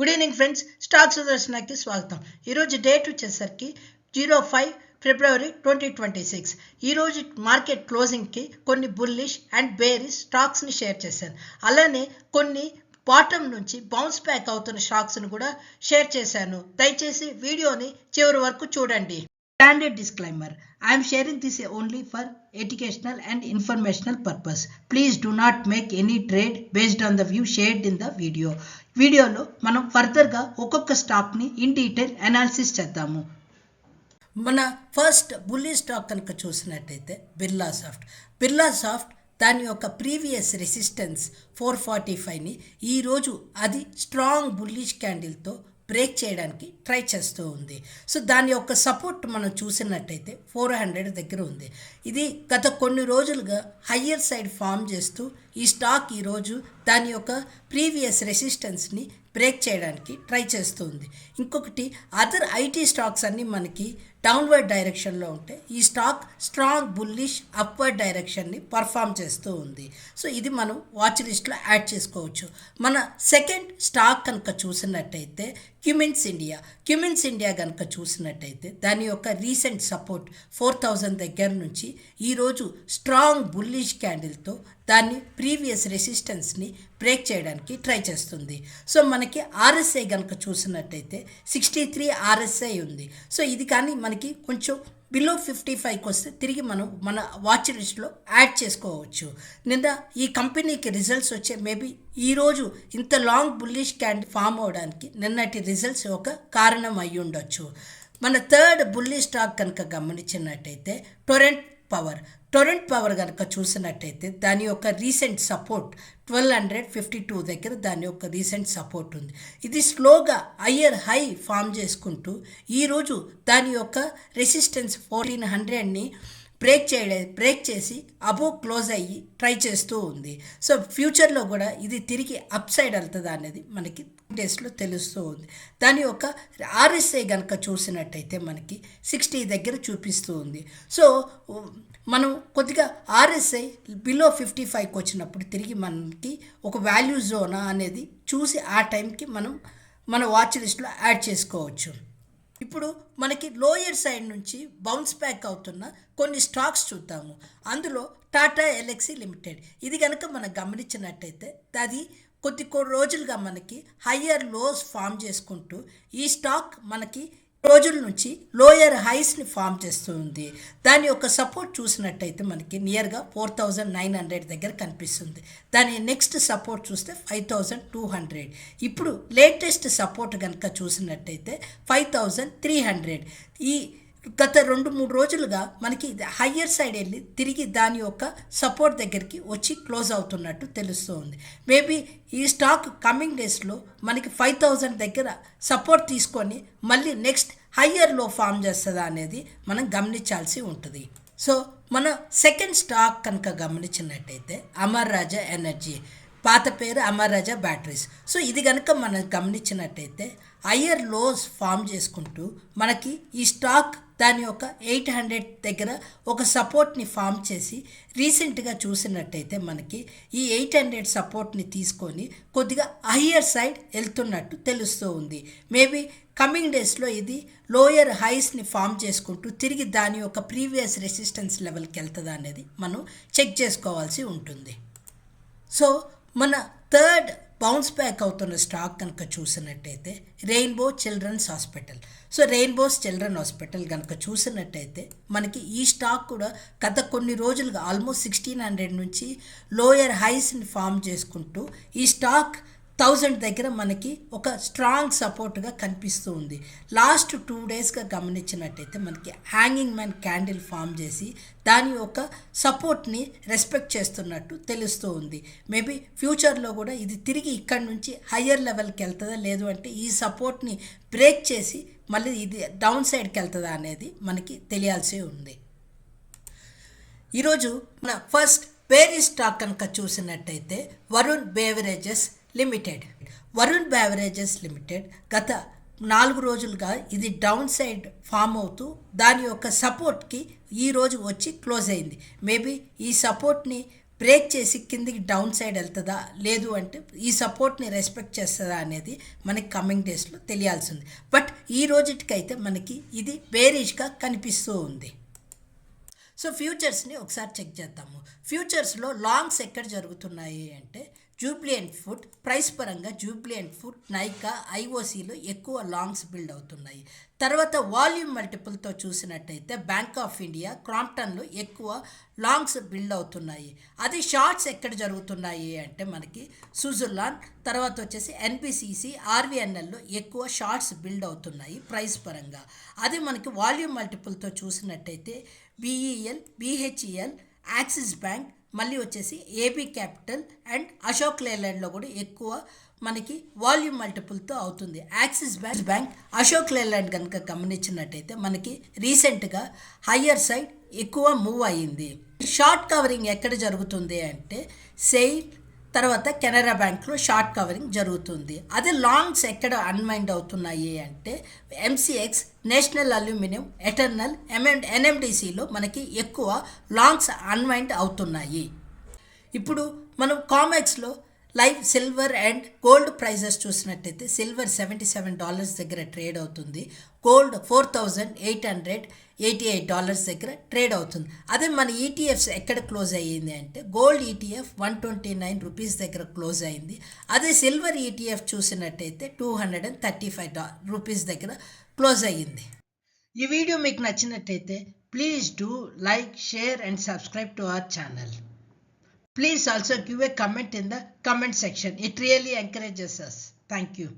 Good evening friends, stock సుదర్శనకి స్వాగతం. ఈరోజు date వచ్చేసరికి 05 ఫిబ్రవరి 2026. ఈరోజు మార్కెట్ క్లోజింగ్కి కొన్ని బుల్లిష్ అండ్ బేరిష్ స్టాక్స్ని షేర్ చేశాను. అలానే కొన్ని బాటమ్ నుంచి బౌన్స్ బ్యాక్ అవుతున్న స్టాక్స్ని కూడా షేర్ చేశాను. దయచేసి వీడియోని చివరి వరకు చూడండి. Standard disclaimer: I am sharing this only for educational and informational purpose. Please do not make any trade based on the view shared in the video. వీడియోలో మనం ఫర్దర్గా ఒక్కొక్క స్టాక్ని ఇన్ డీటెయిల్ అనాలిసిస్ చేద్దాము. మన ఫస్ట్ బుల్లీ స్టాక్ కనుక చూసినట్టయితే Birla soft దాని యొక్క ప్రీవియస్ రెసిస్టెన్స్ 445ని ఈరోజు అది స్ట్రాంగ్ బుల్లిష్ క్యాండిల్తో బ్రేక్ చేయడానికి ట్రై చేస్తూ ఉంది. సో దాని యొక్క సపోర్ట్ మనం చూసినట్టయితే 400 దగ్గర ఉంది. ఇది గత కొన్ని రోజులుగా హయ్యర్ సైడ్ ఫామ్ చేస్తూ ఈ స్టాక్ ఈరోజు దాని యొక్క ప్రీవియస్ రెసిస్టెన్స్ని బ్రేక్ చేయడానికి ట్రై చేస్తుంది. ఇంకొకటి అదర్ ఐటీ స్టాక్స్ అన్నీ మనకి డౌన్వర్డ్ డైరెక్షన్లో ఉంటే ఈ స్టాక్ స్ట్రాంగ్ బుల్లిష్ అప్వర్డ్ డైరెక్షన్ని పర్ఫామ్ చేస్తూ ఉంది. సో ఇది మనం వాచ్ లిస్ట్లో యాడ్ చేసుకోవచ్చు. మన సెకండ్ స్టాక్ కనుక చూసినట్టయితే క్యూమిన్స్ ఇండియా కనుక చూసినట్టయితే దాని యొక్క రీసెంట్ సపోర్ట్ 4000 దగ్గర నుంచి ఈరోజు స్ట్రాంగ్ బుల్లిష్ క్యాండిల్తో దాన్ని ప్రీవియస్ రెసిస్టెన్స్ని బ్రేక్ చేయడానికి ట్రై చేస్తుంది. సో మనకి ఆర్ఎస్ఐ కనుక చూసినట్టయితే 63 ఆర్ఎస్ఐ ఉంది. సో ఇది కానీ మనకి కొంచెం బిలో 55కి వస్తే తిరిగి మనం మన వాచ్ లిస్ట్లో యాడ్ చేసుకోవచ్చు. నిన్న ఈ కంపెనీకి రిజల్ట్స్ వచ్చే మేబీ ఈరోజు ఇంత లాంగ్ బుల్లిష్ క్యాండిల్ ఫామ్ అవడానికి నిన్నటి రిజల్ట్స్ ఒక కారణం అయి ఉండొచ్చు. మన థర్డ్ బుల్లిష్ స్టాక్ కనుక గమనించినట్టయితే టొరెంట్ పవర్ కనుక చూసినట్టయితే దాని యొక్క రీసెంట్ సపోర్ట్ 1252 దగ్గర దాని యొక్క రీసెంట్ సపోర్ట్ ఉంది. ఇది స్లోగా హయ్యర్ హై ఫామ్ చేసుకుంటూ ఈరోజు దాని యొక్క రెసిస్టెన్స్ 1400ని బ్రేక్ చేసి అబోవ్ క్లోజ్ అయ్యి ట్రై చేస్తూ ఉంది. సో ఫ్యూచర్లో కూడా ఇది తిరిగి అప్ సైడ్ వెళ్తుందా అనేది మనకి డేస్లో తెలుస్తూ ఉంది. దాని యొక్క ఆర్ఎస్ఐ కనుక చూసినట్టయితే మనకి 60 దగ్గర చూపిస్తూ ఉంది. సో మనం కొద్దిగా ఆర్ఎస్ఐ బిలో 55కి వచ్చినప్పుడు తిరిగి మనకి ఒక వాల్యూ జోనా అనేది చూసి ఆ టైంకి మనం మన వాచ్ లిస్ట్లో యాడ్ చేసుకోవచ్చు. ఇప్పుడు మనకి లోయర్ సైడ్ నుంచి బౌన్స్ బ్యాక్ అవుతున్న కొన్ని స్టాక్స్ చూద్దాము. అందులో టాటా ఎల్ఎక్సీ లిమిటెడ్ ఇది కనుక మనం గమనించినట్టయితే అది కొద్ది రోజులుగా మనకి హయ్యర్ లోస్ ఫామ్ చేసుకుంటూ ఈ స్టాక్ మనకి రోజుల నుంచి లోయర్ హైస్ని ఫామ్ చేస్తుంది. దాని యొక్క సపోర్ట్ చూసినట్టయితే మనకి నియర్గా 4900 దగ్గర కనిపిస్తుంది. దాని నెక్స్ట్ సపోర్ట్ చూస్తే 5200. ఇప్పుడు లేటెస్ట్ సపోర్ట్ కనుక చూసినట్టయితే 5300. ఈ గత 2-3 రోజులుగా మనకి హయ్యర్ సైడ్ వెళ్ళి తిరిగి దాని యొక్క సపోర్ట్ దగ్గరికి వచ్చి క్లోజ్ అవుతున్నట్టు తెలుస్తుంది. మేబీ ఈ స్టాక్ కమింగ్ డేస్లో మనకి 5000 దగ్గర సపోర్ట్ తీసుకొని మళ్ళీ నెక్స్ట్ హయ్యర్ లో ఫామ్ చేస్తుందా అనేది మనం గమనించాల్సి ఉంటుంది. సో మన సెకండ్ స్టాక్ కనుక గమనించినట్టయితే అమర్ రాజా ఎనర్జీ, పాత పేరు అమర్ రాజా బ్యాటరీస్. సో ఇది కనుక మనం గమనించినట్టయితే హయ్యర్ లోస్ ఫామ్ చేసుకుంటూ మనకి ఈ స్టాక్ దాని యొక్క 800 దగ్గర ఒక సపోర్ట్ని ఫామ్ చేసి రీసెంట్గా చూసినట్టయితే మనకి ఈ 800 సపోర్ట్ని తీసుకొని కొద్దిగా హయ్యర్ సైడ్ వెళ్తున్నట్టు తెలుస్తూ ఉంది. మేబీ కమింగ్ డేస్లో ఇది లోయర్ హైస్ని ఫామ్ చేసుకుంటూ తిరిగి దాని యొక్క ప్రీవియస్ రెసిస్టెన్స్ లెవెల్కి వెళ్తుందా అనేది మనం చెక్ చేసుకోవాల్సి ఉంటుంది. సో మన థర్డ్ బౌన్స్ బ్యాక్ అవుతున్న స్టాక్ కనుక చూసినట్టయితే rainbow children's hospital. So children hospital కనుక చూసినట్టయితే మనకి ఈ స్టాక్ కూడా గత కొన్ని రోజులుగా ఆల్మోస్ట్ 1600 నుంచి లోయర్ హైస్ని ఫామ్ చేసుకుంటూ ఈ స్టాక్ 1000 దగ్గర మనకి ఒక స్ట్రాంగ్ సపోర్ట్గా కనిపిస్తూ ఉంది. లాస్ట్ 2 డేస్గా గమనించినట్టయితే మనకి హ్యాంగింగ్ మ్యాన్ క్యాండిల్ ఫామ్ చేసి దాని యొక్క సపోర్ట్ని రెస్పెక్ట్ చేస్తున్నట్టు తెలుస్తూ ఉంది. మేబీ ఫ్యూచర్లో కూడా ఇది తిరిగి ఇక్కడ నుంచి హయ్యర్ లెవెల్కి వెళ్తుందా, లేదు అంటే ఈ సపోర్ట్ని బ్రేక్ చేసి మళ్ళీ ఇది డౌన్ సైడ్కి వెళ్తుందా అనేది మనకి తెలియాల్సి ఉంది. ఈరోజు మన ఫస్ట్ బేరీ స్టాక్ కనుక చూసినట్టయితే వరుణ్ బేవరేజెస్ లిమిటెడ్ గత 4 రోజులుగా ఇది డౌన్ సైడ్ ఫామ్ అవుతూ దాని యొక్క సపోర్ట్కి ఈరోజు వచ్చి క్లోజ్ అయింది. మేబీ ఈ సపోర్ట్ని బ్రేక్ చేసి కిందికి డౌన్ సైడ్ వెళ్తుందా లేదు అంటే ఈ సపోర్ట్ని రెస్పెక్ట్ చేస్తుందా అనేది మనకి కమింగ్ డేస్లో తెలియాల్సింది. బట్ ఈ రోజుటికైతే మనకి ఇది బేరిష్గా కనిపిస్తూ ఉంది. సో ఫ్యూచర్స్ని ఒకసారి చెక్ చేద్దాము. ఫ్యూచర్స్లో లాంగ్స్ ఎక్కడ జరుగుతున్నాయి అంటే జూబ్లియంట్ ఫుడ్ ప్రైస్ పరంగా జూబ్లియంట్ ఫుడ్, నైకా, ఐఓసీలో ఎక్కువ లాంగ్స్ బిల్డ్ అవుతున్నాయి. తర్వాత వాల్యూమ్ మల్టిపుల్తో చూసినట్టయితే బ్యాంక్ ఆఫ్ ఇండియా, క్రాంప్టన్లో ఎక్కువ లాంగ్స్ బిల్డ్ అవుతున్నాయి. అది షార్ట్స్ ఎక్కడ జరుగుతున్నాయి అంటే మనకి సుజులాన్, తర్వాత వచ్చేసి ఎన్బిసిసి, ఆర్వీఎన్ఎల్లో ఎక్కువ షార్ట్స్ బిల్డ్ అవుతున్నాయి ప్రైస్ పరంగా. అది మనకి వాల్యూమ్ మల్టిపుల్తో చూసినట్టయితే బిఈఎల్, బిహెచ్ఈఎల్, యాక్సిస్ బ్యాంక్, మళ్ళీ వచ్చేసి ఏబీ క్యాపిటల్ అండ్ అశోక్ లేలాండ్లో కూడా ఎక్కువ మనకి వాల్యూమ్ మల్టిపుల్తో అవుతుంది. యాక్సిస్ బ్యాంక్, అశోక్ లేలాండ్ కనుక గమనించినట్టయితే మనకి రీసెంట్గా హయ్యర్ సైడ్ ఎక్కువ మూవ్ అయ్యింది. షార్ట్ కవరింగ్ ఎక్కడ జరుగుతుంది అంటే సెయిల్, తర్వాత కెనరా బ్యాంక్లో షార్ట్ కవరింగ్ జరుగుతుంది. అదే లాంగ్స్ ఎక్కడ అన్మైండ్ అవుతున్నాయి అంటే ఎంసీఎక్స్, నేషనల్ అల్యూమినియం, ఎటర్నల్, ఎన్ఎండిసిలో మనకి ఎక్కువ లాంగ్స్ అన్మైండ్ అవుతున్నాయి. ఇప్పుడు మనం కామెక్స్లో live silver and gold prices చూసినట్టయితే సిల్వర్ $77 దగ్గర ట్రేడ్ అవుతుంది, గోల్డ్ $4,888 దగ్గర ట్రేడ్ అవుతుంది. అదే మన ఈటీఎఫ్స్ ఎక్కడ క్లోజ్ అయ్యింది అంటే గోల్డ్ ఈటీఎఫ్ $129 దగ్గర క్లోజ్ అయింది. అదే సిల్వర్ ఈటీఎఫ్ చూసినట్టయితే $235 దగ్గర క్లోజ్ అయ్యింది. ఈ వీడియో మీకు నచ్చినట్టయితే please do like, share and subscribe to our channel. Please also give a comment in the comment section. It really encourages us. Thank you.